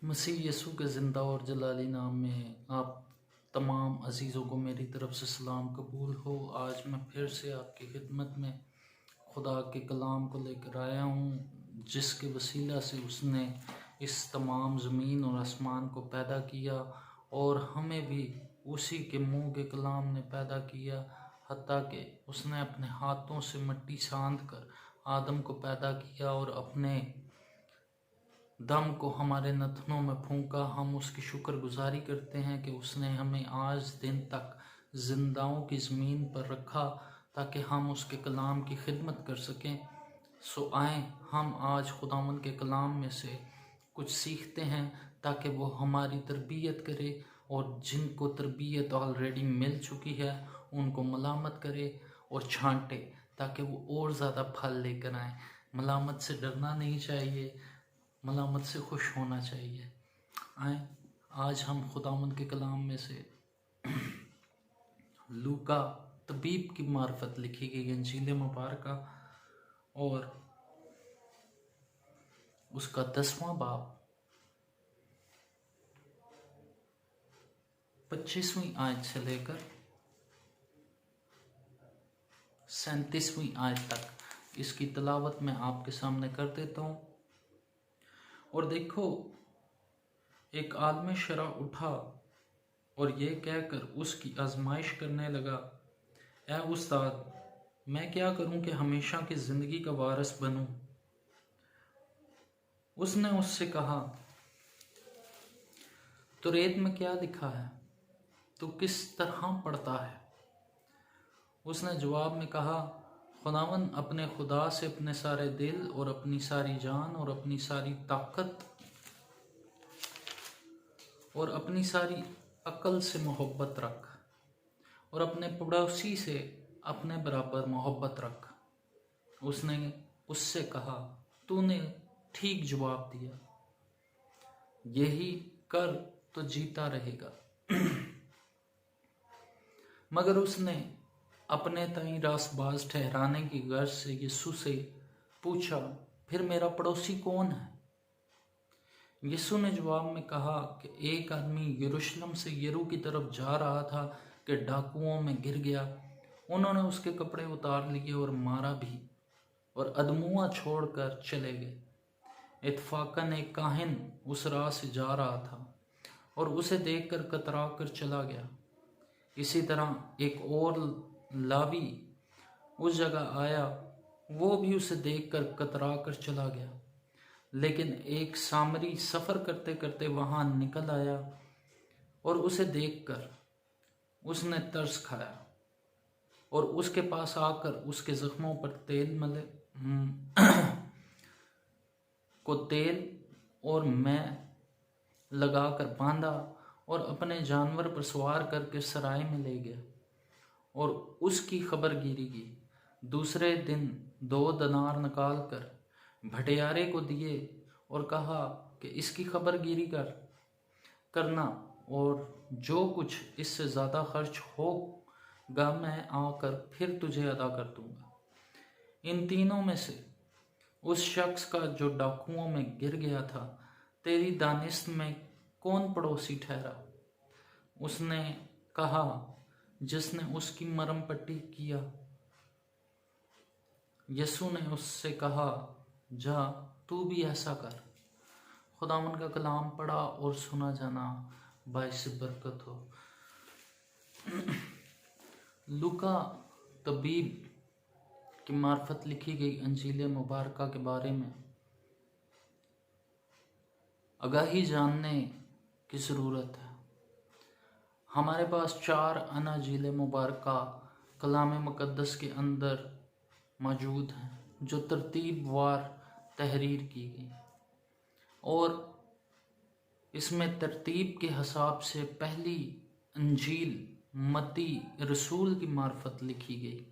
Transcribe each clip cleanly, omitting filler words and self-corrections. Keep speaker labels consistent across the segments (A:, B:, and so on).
A: मसीह यसू के ज़िंदा और जलाली नाम में आप तमाम अज़ीज़ों को मेरी तरफ़ से सलाम कबूल हो। आज मैं फिर से आपकी खिदमत में खुदा के कलाम को लेकर आया हूँ, जिसके वसीला से उसने इस तमाम ज़मीन और आसमान को पैदा किया और हमें भी उसी के मुँह के कलाम ने पैदा किया। हत्ता कि उसने अपने हाथों से मिट्टी साँध कर आदम को पैदा किया और अपने दम को हमारे नथनों में फूंका। हम उसकी शुक्रगुजारी करते हैं कि उसने हमें आज दिन तक जिंदाओं की ज़मीन पर रखा ताकि हम उसके कलाम की खिदमत कर सकें। सो आए हम आज खुदावन के कलाम में से कुछ सीखते हैं ताकि वो हमारी तरबियत करे और जिनको तरबियत ऑलरेडी मिल चुकी है उनको मलामत करे और छांटे ताकि वो और ज़्यादा फल लेकर आए। मलामत से डरना नहीं चाहिए, मलामत से खुश होना चाहिए। आए आज हम खुदावंद के कलाम में से लूका तबीब की मार्फत लिखी गई इंजील मुबारका और उसका 10वां बाब 25वीं आयत से लेकर 37वीं आयत तक इसकी तलावत मैं आपके सामने कर देता हूँ। और देखो, एक आदमी शरा उठा और ये कहकर उसकी आजमाइश करने लगा, ऐ उस्ताद, मैं क्या करूं कि हमेशा की ज़िंदगी का वारिस बनूं। उसने उससे कहा, तौरात में क्या लिखा है, तू किस तरह पढ़ता है? उसने जवाब में कहा, खुदावन अपने खुदा से अपने सारे दिल और अपनी सारी जान और अपनी सारी ताकत और अपनी सारी अक्ल से मोहब्बत रख और अपने पड़ोसी से अपने बराबर मोहब्बत रख। उसने उससे कहा, तूने ठीक जवाब दिया, यही कर तो जीता रहेगा। मगर उसने अपने ताई रासबाज ठहराने की गर्ज से यीशु से पूछा, फिर मेरा पड़ोसी कौन है? यीशु ने जवाब में कहा कि एक आदमी यरूशलेम से यरू की तरफ जा रहा था कि डाकुओं में गिर गया। उन्होंने उसके कपड़े उतार लिए और मारा भी और अदमुआ छोड़कर चले गए। इत्फाकन एक काहिन उस राह से जा रहा था और उसे देखकर कतरा कर चला गया। इसी तरह एक और लावी उस जगह आया, वो भी उसे देखकर कतरा कर चला गया। लेकिन एक सामरी सफ़र करते करते वहाँ निकल आया और उसे देखकर उसने तरस खाया और उसके पास आकर उसके ज़ख्मों पर तेल और मैं लगाकर बांधा और अपने जानवर पर सवार करके सराय में ले गया और उसकी खबरगिरी की। दूसरे दिन 2 दनार निकाल कर भटियारे को दिए और कहा कि इसकी खबरगिरी करना और जो कुछ इससे ज़्यादा खर्च होगा मैं आकर फिर तुझे अदा कर दूंगा। इन तीनों में से उस शख्स का जो डाकुओं में गिर गया था, तेरी दानिश में कौन पड़ोसी ठहरा? उसने कहा, जिसने उसकी मरहम पट्टी किया। यीशु ने उससे कहा, जा तू भी ऐसा कर। खुदावन का कलाम पढ़ा और सुना जाना बाइस बरकत हो। लूका तबीब की मार्फत लिखी गई अंजील मुबारका के बारे में आगाही जानने की ज़रूरत है। हमारे पास 4 अनाजील मुबारका कलाम मुकद्दस के अंदर मौजूद हैं जो तरतीबवार तहरीर की गई और इसमें तरतीब के हिसाब से पहली अंजील मत्ती रसूल की मार्फत लिखी गई।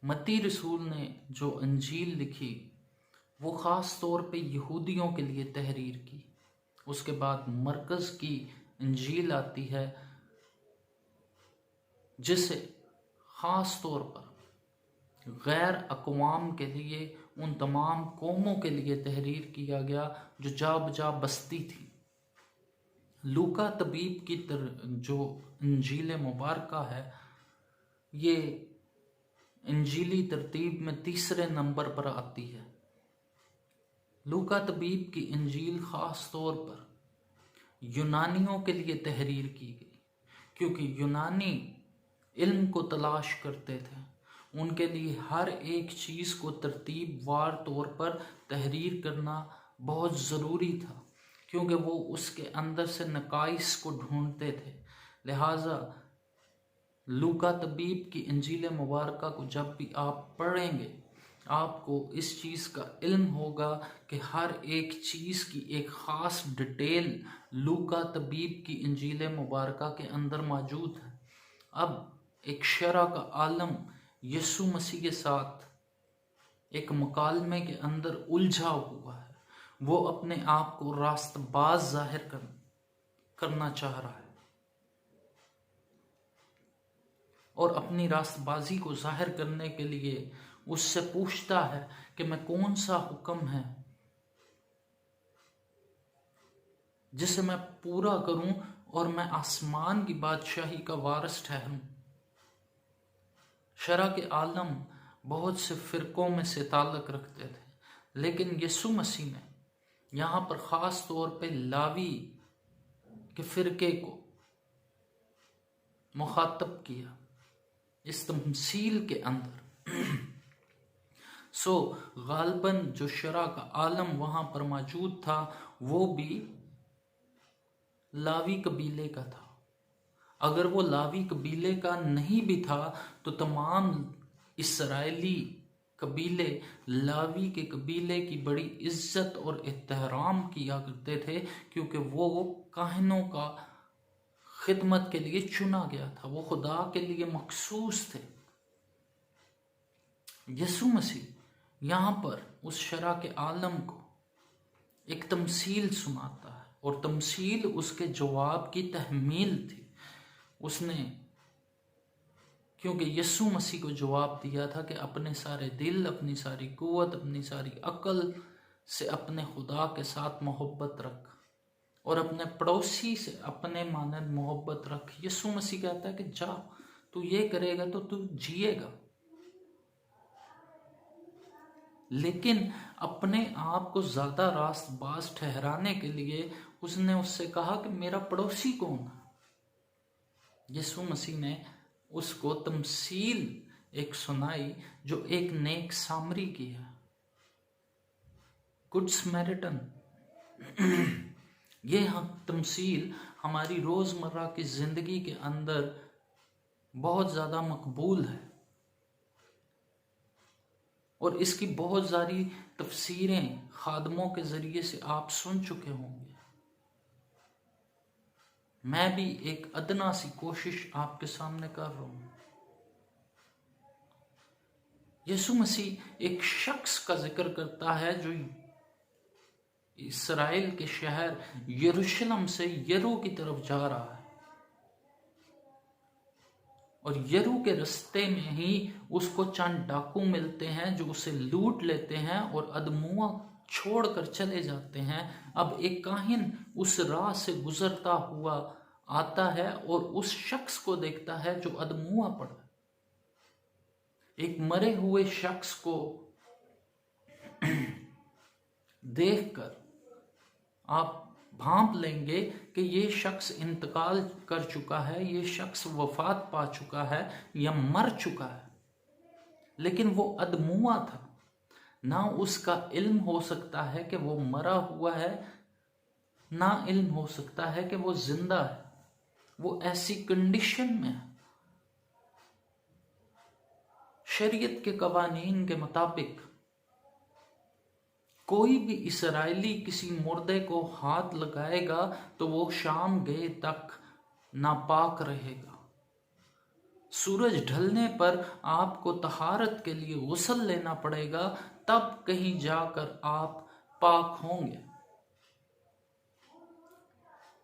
A: मत्ती रसूल ने जो अंजील लिखी वो ख़ास तौर पे यहूदियों के लिए तहरीर की। उसके बाद मरकज़ की अंजील आती है जिसे ख़ास तौर पर गैर अक़वाम के लिए, उन तमाम कौमों के लिए तहरीर किया गया जो जा बजा बस्ती थी। लूका तबीब की जो इंजील मुबारका है, ये इंजीली तरतीब में तीसरे नंबर पर आती है। लूका तबीब की इंजील ख़ास तौर पर यूनानियों के लिए तहरीर की गई, क्योंकि यूनानी इल्म को तलाश करते थे। उनके लिए हर एक चीज़ को तरतीबवार तौर पर तहरीर करना बहुत ज़रूरी था, क्योंकि वो उसके अंदर से नकाइस को ढूंढते थे। लिहाजा लूका तबीब की इंजील मुबारका को जब भी आप पढ़ेंगे, आपको इस चीज़ का इल्म होगा कि हर एक चीज़ की एक ख़ास डिटेल लूका तबीब की इंजील मुबारका के अंदर मौजूद है। अब एक शरा का आलम यीशु मसीह के साथ एक मुकालमे के अंदर उलझा हुआ है। वो अपने आप को रास्तबाज जाहिर करना चाह रहा है और अपनी रास्तबाजी को जाहिर करने के लिए उससे पूछता है कि मैं कौन सा हुक्म है जिसे मैं पूरा करूं और मैं आसमान की बादशाही का वारिस ठहरूं। शरा के आलम बहुत से फ़िरक़ों में से ताल्लुक़ रखते थे, लेकिन यीशु मसीह ने यहाँ पर ख़ास तौर पे लावी के फ़िरक़े को मुखातब किया इस तमसील के अंदर। सो गालबन जो शरा का आलम वहाँ पर मौजूद था वो भी लावी कबीले का था। अगर वो लावी कबीले का नहीं भी था तो तमाम इसराइली कबीले लावी के कबीले की बड़ी इज्जत और एहतराम किया करते थे, क्योंकि वो काहिनों का खिदमत के लिए चुना गया था, वो खुदा के लिए मखसूस थे। यीशु मसीह यहाँ पर उस शरा के आलम को एक तमसील सुनाता है और तमसील उसके जवाब की तहमील थी। उसने क्योंकि यीशु मसीह को जवाब दिया था कि अपने सारे दिल, अपनी सारी कुव्वत, अपनी सारी अक्ल से अपने खुदा के साथ मोहब्बत रख और अपने पड़ोसी से अपने मानद मोहब्बत रख। यीशु मसीह कहता है कि जा, तू ये करेगा तो तू जिएगा। लेकिन अपने आप को ज़्यादा रास्तबाज ठहराने के लिए उसने उससे कहा कि मेरा पड़ोसी कौन है। यीशु मसीह ने उसको तमसील एक सुनाई जो एक नेक सामरी की है, गुड समैरिटन। ये तमसील हमारी रोज़मर्रा की ज़िंदगी के अंदर बहुत ज़्यादा मकबूल है और इसकी बहुत सारी तफसीरें खादमों के ज़रिए से आप सुन चुके होंगे। मैं भी एक अदना सी कोशिश आपके सामने कर रहा हूँ। यीशु मसीह एक शख्स का जिक्र करता है जो इसराइल के शहर यरूशलेम से यरू की तरफ जा रहा है और यरू के रास्ते में ही उसको चंद डाकू मिलते हैं जो उसे लूट लेते हैं और अदमुआ छोड़कर चले जाते हैं। अब एक काहिन उस राह से गुजरता हुआ आता है और उस शख्स को देखता है जो अदमुआ पड़ा। एक मरे हुए शख्स को देखकर आप भांप लेंगे कि ये शख्स इंतकाल कर चुका है, ये शख्स वफात पा चुका है या मर चुका है। लेकिन वो अदमुआ था, ना उसका इल्म हो सकता है कि वो मरा हुआ है, ना इल्म हो सकता है कि वो जिंदा है। वो ऐसी कंडीशन में है। शरीयत के कवानीन के मुताबिक कोई भी इसराइली किसी मुर्दे को हाथ लगाएगा तो वो शाम गए तक नापाक रहेगा। सूरज ढलने पर आपको तहारत के लिए गुस्ल लेना पड़ेगा, तब कहीं जाकर आप पाक होंगे।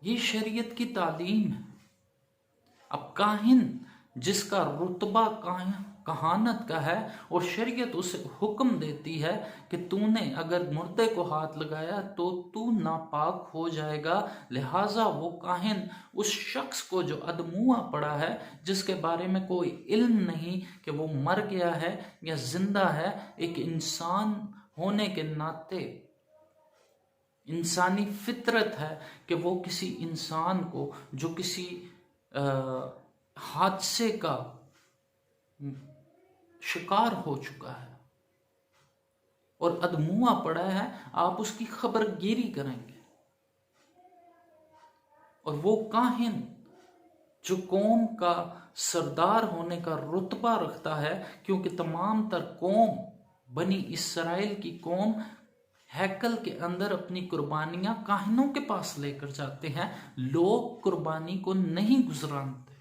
A: ये शरीयत की तालीम है। अब काहिन जिसका रुतबा कहानत का है और शरीयत उसे हुक्म देती है कि तूने अगर मुर्दे को हाथ लगाया तो तू नापाक हो जाएगा। लिहाजा वो काहिन उस शख्स को जो अदमुआ पड़ा है, जिसके बारे में कोई इल्म नहीं कि वो मर गया है या जिंदा है, एक इंसान होने के नाते इंसानी फितरत है कि वो किसी इंसान को जो किसी हादसे का शिकार हो चुका है और अदमुआ पड़ा है, आप उसकी खबरगिरी करेंगे। और वो काहिन जो कौम का सरदार होने का रुतबा रखता है, क्योंकि तमाम तर कौम बनी इसराइल की कौम हैकल के अंदर अपनी कुर्बानियां काहिनों के पास लेकर जाते हैं, लोग कुर्बानी को नहीं गुजरानते।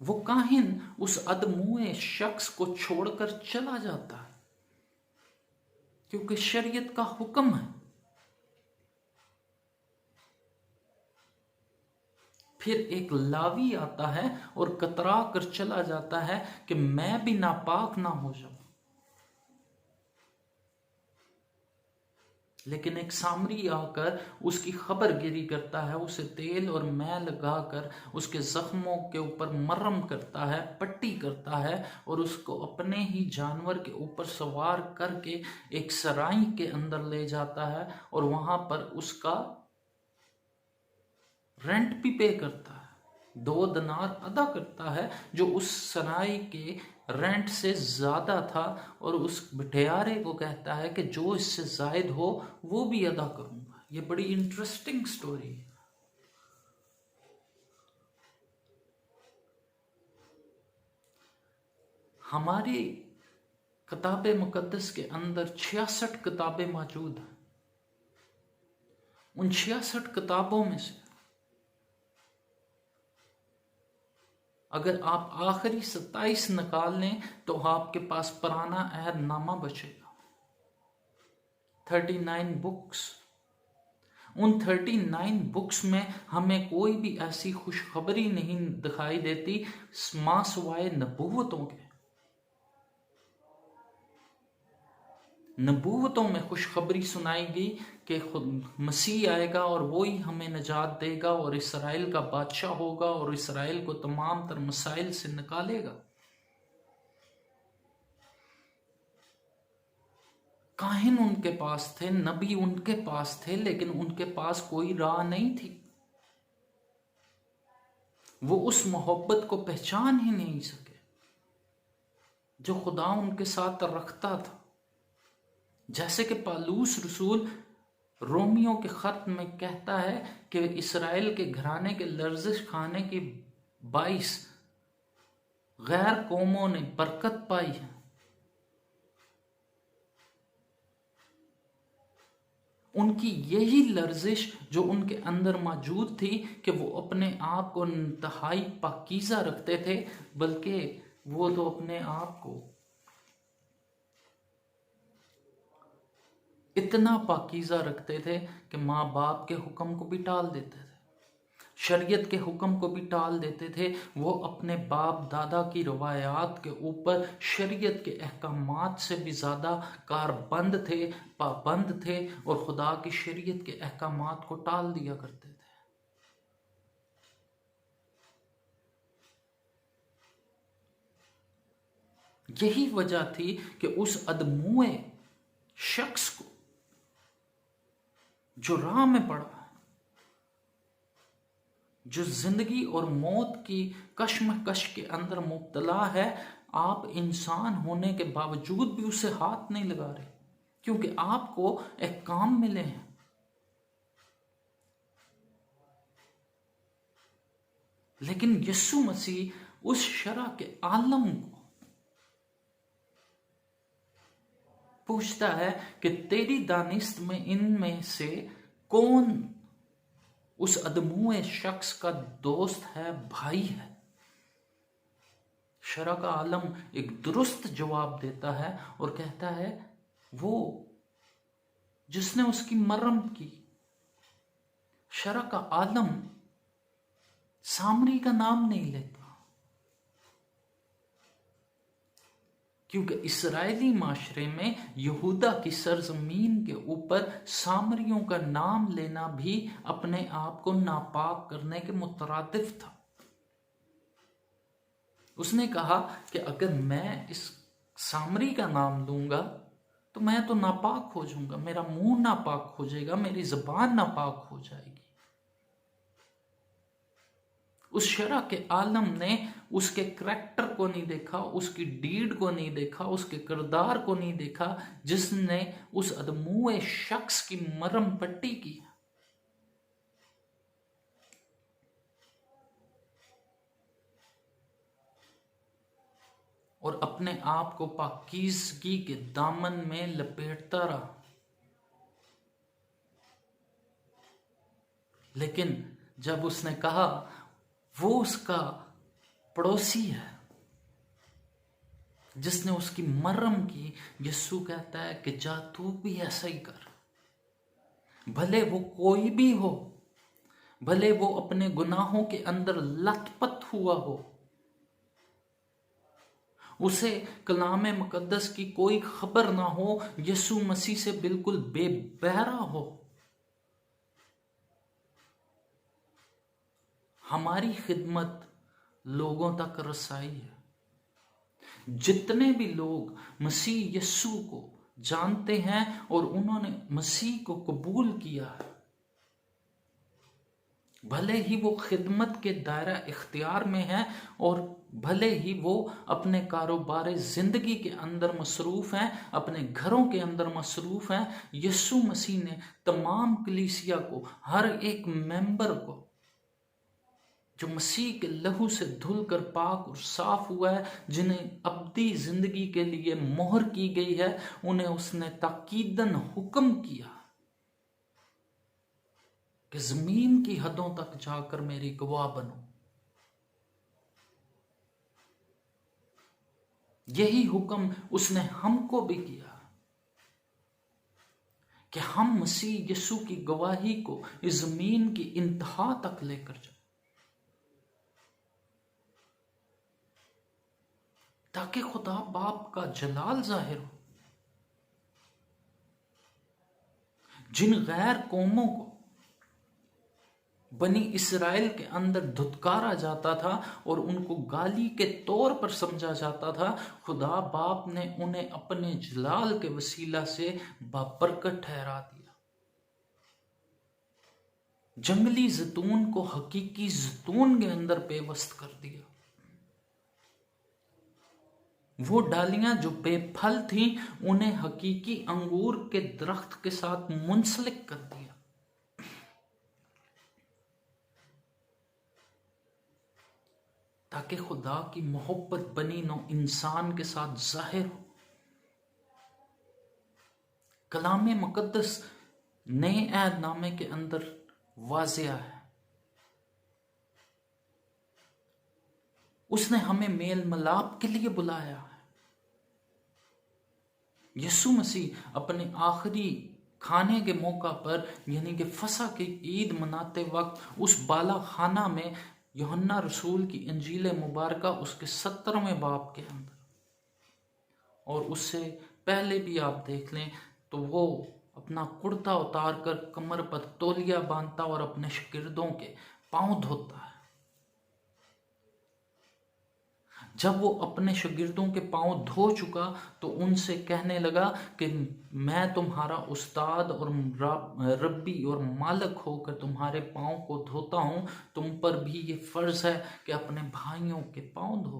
A: वो काहिन उस अदमुए शख्स को छोड़कर चला जाता है क्योंकि शरीयत का हुक्म है। फिर एक लावी आता है और कतरा कर चला जाता है कि मैं भी नापाक ना हो जाऊं। लेकिन एक सामरी आकर उसकी खबरगिरी करता है, उसे तेल और मैं लगाकर उसके जख्मों के ऊपर मरहम करता है, पट्टी करता है और उसको अपने ही जानवर के ऊपर सवार करके एक सराय के अंदर ले जाता है और वहां पर उसका रेंट भी पे करता है, 2 दिनार अदा करता है, जो उस सराय के रेंट से ज्यादा था, और उस बटियारे को कहता है कि जो इससे जायद हो वो भी अदा करूंगा। ये बड़ी इंटरेस्टिंग स्टोरी है। हमारी किताब मुकद्दस के अंदर 66 किताबें मौजूद हैं। उन 66 किताबों में से अगर आप आखिरी 27 निकाल लें तो आपके पास पुराना अहदनामा बचेगा, 39 बुक्स। उन 39 बुक्स में हमें कोई भी ऐसी खुशखबरी नहीं दिखाई देती मां सिवाय नबूवतों के। नबूवतों में खुशखबरी सुनाई गई कि खुद मसीह आएगा और वो ही हमें निजात देगा और इसराइल का बादशाह होगा और इसराइल को तमाम तर मसाइल से निकालेगा। काहिन उनके पास थे, नबी उनके पास थे, लेकिन उनके पास कोई राह नहीं थी। वो उस मोहब्बत को पहचान ही नहीं सके जो खुदा उनके साथ रखता था। जैसे कि पालूस रसूल रोमियो के खत में कहता है कि इसराइल के घराने के लर्जिश खाने की 22 गैर कौमों ने बरकत पाई है। उनकी यही लर्जिश जो उनके अंदर मौजूद थी कि वो अपने आप को इंतहाई पाकीज़ा रखते थे, बल्कि वो तो अपने आप को इतना पाकीज़ा रखते थे कि माँ बाप के हुक्म को भी टाल देते थे, शरीयत के हुक्म को भी टाल देते थे। वो अपने बाप दादा की रवायात के ऊपर शरीयत के अहकामात से भी ज़्यादा कारबंद थे, पाबंद थे, और खुदा की शरीयत के अहकामात को टाल दिया करते थे। यही वजह थी कि उस अदमुए शख्स को जो राह में पड़ा, जो जिंदगी और मौत की कश्मकश के अंदर मुब्तला है, आप इंसान होने के बावजूद भी उसे हाथ नहीं लगा रहे, क्योंकि आपको एक काम मिले हैं। लेकिन यीशु मसीह उस शरा के आलम को पूछता है कि तेरी दानिस्त में इनमें से कौन उस अदमुए शख्स का दोस्त है, भाई है। शरा का आलम एक दुरुस्त जवाब देता है और कहता है वो जिसने उसकी मरहम की। शरा का आलम सामरी का नाम नहीं लेता, क्योंकि इस्राएली माशरे में यहूदा की सरजमीन के ऊपर सामरियों का नाम लेना भी अपने आप को नापाक करने के मुतरादिफ था। उसने कहा कि अगर मैं इस सामरी का नाम लूंगा तो मैं तो नापाक हो जाऊंगा, मेरा मुंह नापाक हो जाएगा, मेरी जबान नापाक हो जाएगी। उस शरा के आलम ने उसके करैक्टर को नहीं देखा, उसकी डीड को नहीं देखा, उसके किरदार को नहीं देखा, जिसने उस अदमुए शख्स की मरम पट्टी की। और अपने आप को पाकीज़गी के दामन में लपेटता रहा। लेकिन जब उसने कहा वो उसका पड़ोसी है जिसने उसकी मरहम की, यीशु कहता है कि जा तू भी ऐसा ही कर। भले वो कोई भी हो, भले वो अपने गुनाहों के अंदर लथपथ हुआ हो, उसे कलाम मुकद्दस की कोई खबर ना हो, यीशु मसीह से बिल्कुल बेबहरा हो, हमारी खिदमत लोगों तक रसाई है। जितने भी लोग मसीह यीशु को जानते हैं और उन्होंने मसीह को कबूल किया है, भले ही वो खिदमत के दायरा इख्तियार में है और भले ही वो अपने कारोबार जिंदगी के अंदर मसरूफ हैं, अपने घरों के अंदर मसरूफ हैं, यीशु मसीह ने तमाम कलीसिया को, हर एक मेंबर को जो मसीह के लहू से धुल कर पाक और साफ हुआ है, जिन्हें अब्दी जिंदगी के लिए मोहर की गई है, उन्हें उसने ताकीदन हुक्म किया कि जमीन की हदों तक जाकर मेरी गवाह बनो। यही हुक्म उसने हमको भी किया कि हम मसीह यीशु की गवाही को इस जमीन की इंतहा तक लेकर जाए, ताकि खुदा बाप का जलाल जाहिर हो। जिन गैर कौमों को बनी इसराइल के अंदर धुतकारा जाता था और उनको गाली के तौर पर समझा जाता था, खुदा बाप ने उन्हें अपने जलाल के वसीला से बाबरकत ठहरा दिया। जंगली जैतून को हकीकी जैतून के अंदर पेवस्त कर दिया। वो डालियां जो बेफल थी उन्हें हकीकी अंगूर के दरख्त के साथ मुंसलिक कर दिया। ताकि खुदा की मोहब्बत बनी नौ इंसान के साथ जाहिर हो। कलाम मुकद्दस नए अहदनामे के अंदर वाज़िया है। उसने हमें मेल मिलाप के लिए बुलाया है। यीशु मसीह अपने आखिरी खाने के मौका पर, यानी कि फसा की ईद मनाते वक्त, उस बाला खाना में यूहन्ना रसूल की इंजील मुबारका उसके 17वें बाब के अंदर, और उससे पहले भी आप देख लें तो वो अपना कुर्ता उतार कर कमर पर तौलिया बांधता और अपने शागिर्दों के पांव धोता है। जब वो अपने शागिर्दों के पांव धो चुका तो उनसे कहने लगा कि मैं तुम्हारा उस्ताद और रब्बी और मालिक होकर तुम्हारे पांव को धोता हूं, तुम पर भी ये फर्ज है कि अपने भाइयों के पांव धो।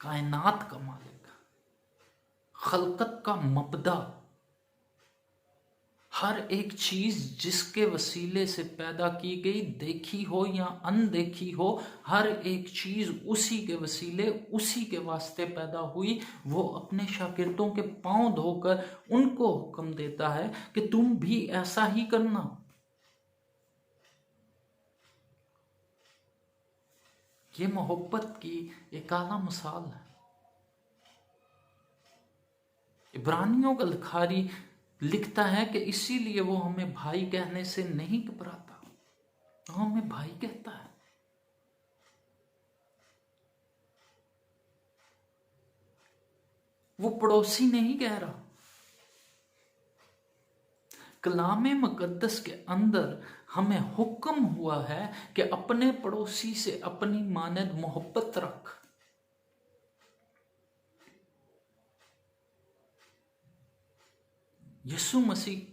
A: कायनात का मालिक, खलकत का मबदा, हर एक चीज जिसके वसीले से पैदा की गई, देखी हो या अनदेखी हो, हर एक चीज उसी के वसीले, उसी के वास्ते पैदा हुई। वो अपने शागिर्दों के पांव धोकर उनको हुक्म देता है कि तुम भी ऐसा ही करना। ये मोहब्बत की एक आला मिसाल है। इब्रानियों का लिखारी लिखता है कि इसीलिए वो हमें भाई कहने से नहीं घबराता। तो हमें भाई कहता है। वो पड़ोसी नहीं कह रहा। कलाम मुकद्दस के अंदर हमें हुक्म हुआ है कि अपने पड़ोसी से अपनी मानद मोहब्बत रख। यीशु मसीह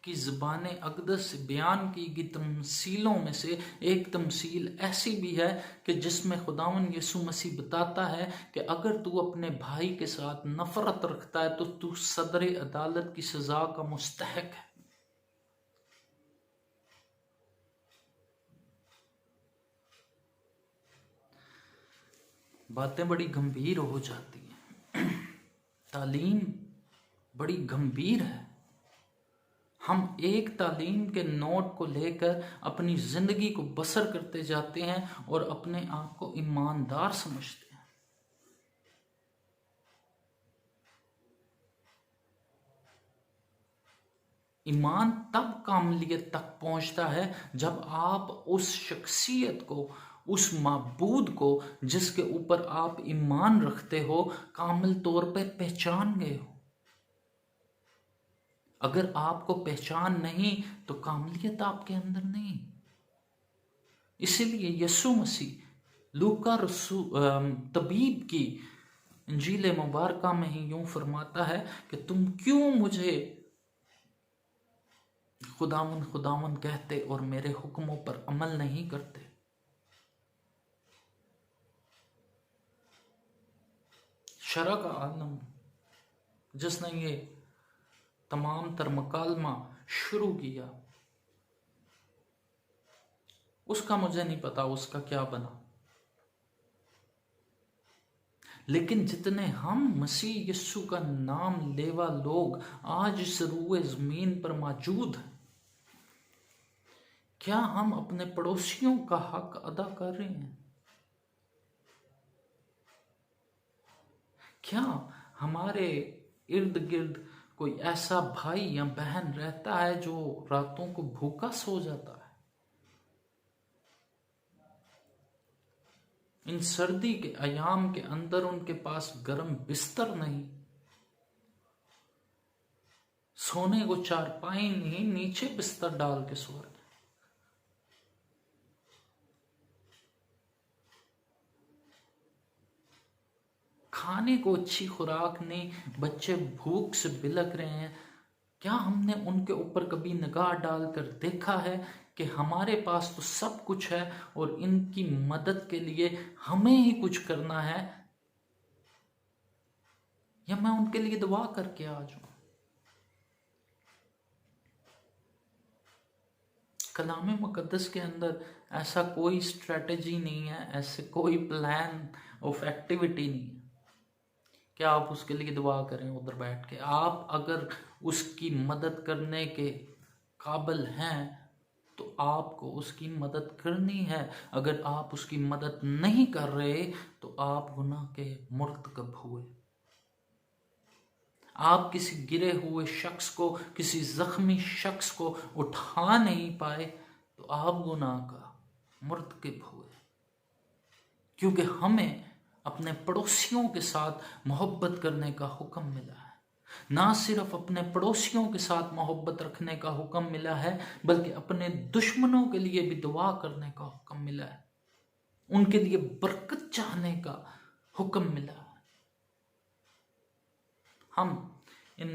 A: की ज़बान अक़दस से बयान की गई तमसीलों में से एक तमसील ऐसी भी है कि जिसमें खुदावन यीशु मसीह बताता है कि अगर तू अपने भाई के साथ नफरत रखता है तो तू सदर अदालत की सज़ा का मुस्तहक है। बातें बड़ी गंभीर हो जाती हैं। तालीम बड़ी गंभीर है। हम एक तालीम के नोट को लेकर अपनी जिंदगी को बसर करते जाते हैं और अपने आप को ईमानदार समझते हैं। ईमान तब कामलियत तक पहुंचता है जब आप उस शख्सियत को, उस माबूद को जिसके ऊपर आप ईमान रखते हो, कामिल तौर पर पहचान गए हो। अगर आपको पहचान नहीं तो कामलियत आपके अंदर नहीं। इसीलिए यीशु मसीह लूका तबीब की इंजील मुबारका में ही यूं फरमाता है कि तुम क्यों मुझे खुदावन खुदावन कहते और मेरे हुक्मों पर अमल नहीं करते। शरा का आलम जिसने ये तमाम तर मकालमा शुरू किया, उसका मुझे नहीं पता उसका क्या बना, लेकिन जितने हम मसीह यीशु का नाम लेवा लोग आज इस रूए जमीन पर मौजूद हैं, क्या हम अपने पड़ोसियों का हक अदा कर रहे हैं? क्या हमारे इर्द गिर्द कोई ऐसा भाई या बहन रहता है जो रातों को भूखा सो जाता है? इन सर्दी के अयाम के अंदर उनके पास गर्म बिस्तर नहीं, सोने को चारपाई नहीं, नीचे बिस्तर डाल के सो रहे। खाने को अच्छी खुराक नहीं, बच्चे भूख से बिलक रहे हैं। क्या हमने उनके ऊपर कभी निगाह डालकर देखा है कि हमारे पास तो सब कुछ है और इनकी मदद के लिए हमें ही कुछ करना है, या मैं उनके लिए दुआ करके आ जाऊं? कलाम मुकद्दस के अंदर ऐसा कोई स्ट्रेटजी नहीं है, ऐसे कोई प्लान ऑफ एक्टिविटी नहीं है कि आप उसके लिए दुआ करें उधर बैठ के। आप अगर उसकी मदद करने के काबिल हैं तो आपको उसकी मदद करनी है। अगर आप उसकी मदद नहीं कर रहे तो आप गुनाह के मुर्तकब हुए। आप किसी गिरे हुए शख्स को, किसी जख्मी शख्स को उठा नहीं पाए तो आप गुनाह का मुर्तकब हुए। क्योंकि हमें अपने पड़ोसियों के साथ मोहब्बत करने का हुक्म मिला है। ना सिर्फ अपने पड़ोसियों के साथ मोहब्बत रखने का हुक्म मिला है, बल्कि अपने दुश्मनों के लिए भी दुआ करने का हुक्म मिला है, उनके लिए बरकत चाहने का हुक्म मिला है। हम इन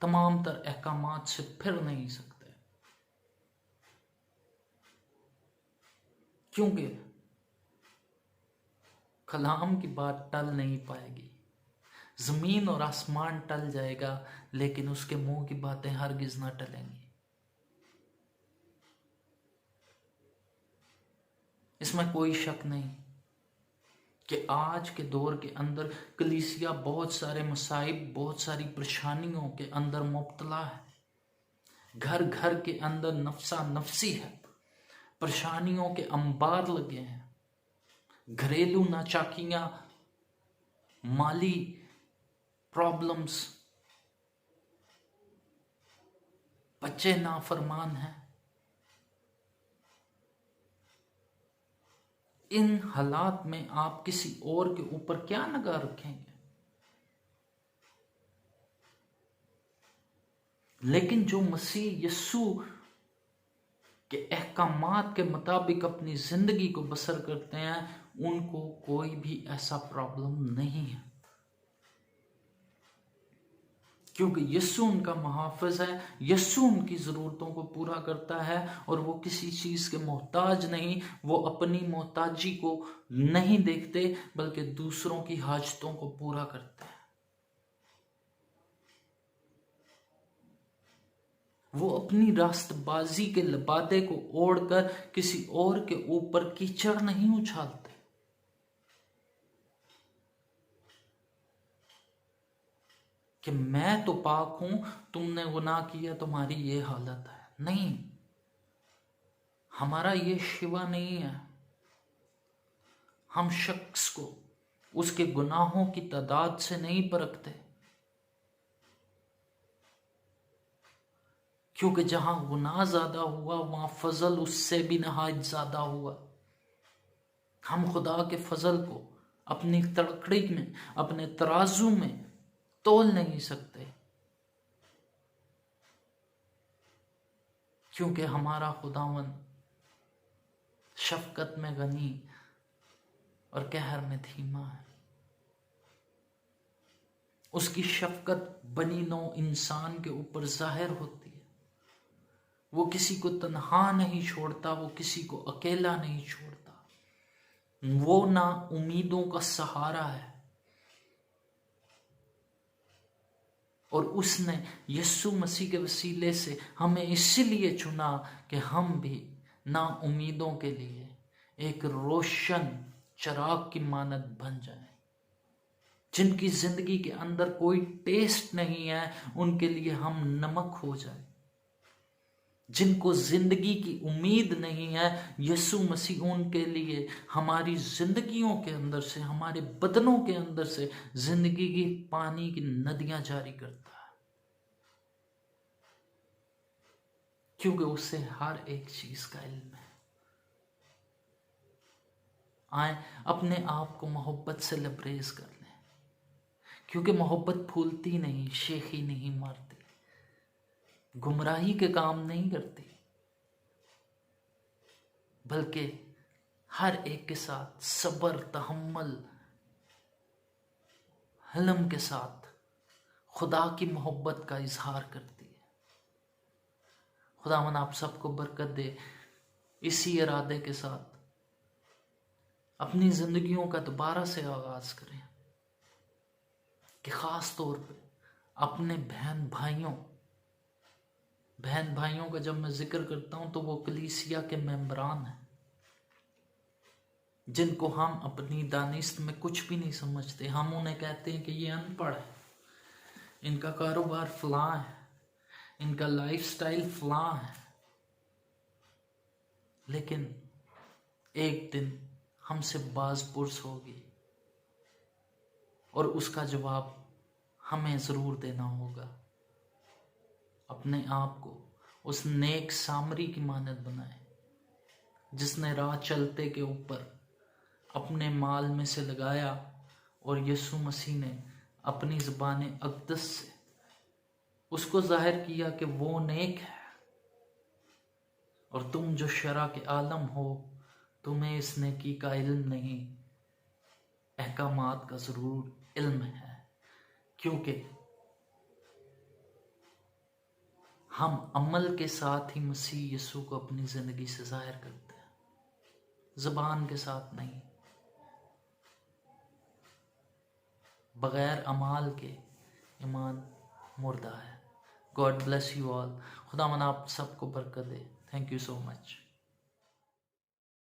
A: तमाम तर अहकामात से फिर नहीं सकते, क्योंकि कलाम की बात टल नहीं पाएगी। जमीन और आसमान टल जाएगा, लेकिन उसके मुंह की बातें हरगिज ना टलेंगी। इसमें कोई शक नहीं कि आज के दौर के अंदर कलीसिया बहुत सारे मसाइब, बहुत सारी परेशानियों के अंदर मुब्तला है। घर घर के अंदर नफसा नफसी है, परेशानियों के अंबार लगे हैं, घरेलू नाचाकियां, माली प्रॉब्लम्स, बच्चे नाफरमान हैं। इन हालात में आप किसी और के ऊपर क्या निगाह रखेंगे? लेकिन जो मसीह यस्सु के अहकामात के मुताबिक अपनी जिंदगी को बसर करते हैं, उनको कोई भी ऐसा प्रॉब्लम नहीं है, क्योंकि यस्सु उनका मुहाफ़िज़ है। यस्सु उनकी ज़रूरतों को पूरा करता है और वो किसी चीज़ के मोहताज नहीं। वो अपनी मोहताजी को नहीं देखते, बल्कि दूसरों की हाजतों को पूरा करते हैं। वो अपनी रास्तबाजी के लबादे को ओढ़कर किसी और के ऊपर कीचड़ नहीं उछालते। कि मैं तो पाक हूं, तुमने गुनाह किया, तुम्हारी ये हालत है। नहीं, हमारा ये शिवा नहीं है। हम शख्स को उसके गुनाहों की तादाद से नहीं परखते, क्योंकि जहां गुनाह ज्यादा हुआ वहां फजल उससे भी नहायत ज्यादा हुआ। हम खुदा के फजल को अपनी तड़कड़ी में, अपने तराजू में तोल नहीं सकते, क्योंकि हमारा खुदावन शफकत में गनी और कहर में धीमा है। उसकी शफकत बनी नौ इंसान के ऊपर जाहिर होती है। वो किसी को तन्हा नहीं छोड़ता, वो किसी को अकेला नहीं छोड़ता। वो ना उम्मीदों का सहारा है, और उसने यीशु मसीह के वसीले से हमें इसलिए चुना कि हम भी ना उम्मीदों के लिए एक रोशन चिराग की मानद बन जाएं। जिनकी जिंदगी के अंदर कोई टेस्ट नहीं है, उनके लिए हम नमक हो जाए। जिनको जिंदगी की उम्मीद नहीं है, यीशु मसीह उनके लिए हमारी जिंदगियों के अंदर से, हमारे बदनों के अंदर से जिंदगी की पानी की नदियां जारी करता है, क्योंकि उससे हर एक चीज का इल्म है। आए अपने आप को मोहब्बत से लबरेज कर लें, क्योंकि मोहब्बत फूलती नहीं, शेखी नहीं मारती, गुमराही के काम नहीं करती, बल्कि हर एक के साथ सब्र, तहम्मुल, हलम के साथ खुदा की मोहब्बत का इजहार करती है। खुदावन आप सबको बरकत दे। इसी इरादे के साथ अपनी जिंदगियों का दोबारा से आगाज करें कि खास तौर पे अपने बहन भाइयों का जब मैं जिक्र करता हूं तो वो कलीसिया के मेंबरान हैं, जिनको हम अपनी दानिश में कुछ भी नहीं समझते। हम उन्हें कहते हैं कि ये अनपढ़ है, इनका कारोबार फलां है, इनका लाइफस्टाइल फलां है, लेकिन एक दिन हमसे बाज़पुरस होगी और उसका जवाब हमें ज़रूर देना होगा। अपने आप को उस नेक सामरी की मानद बनाए, जिसने राह चलते के ऊपर अपने माल में से लगाया और यीशु मसीह ने अपनी ज़बान अक़दस से उसको जाहिर किया कि वो नेक है। और तुम जो शरा के आलम हो, तुम्हें इस नेकी का इल्म नहीं, अहकामात का ज़रूर इल्म है, क्योंकि हम अमल के साथ ही मसीह यीशु को अपनी ज़िंदगी से जाहिर करते हैं, ज़बान के साथ नहीं। बगैर अमाल के ईमान मुर्दा है। God bless you all. खुदावन आप सबको बरकत दे। Thank you so much.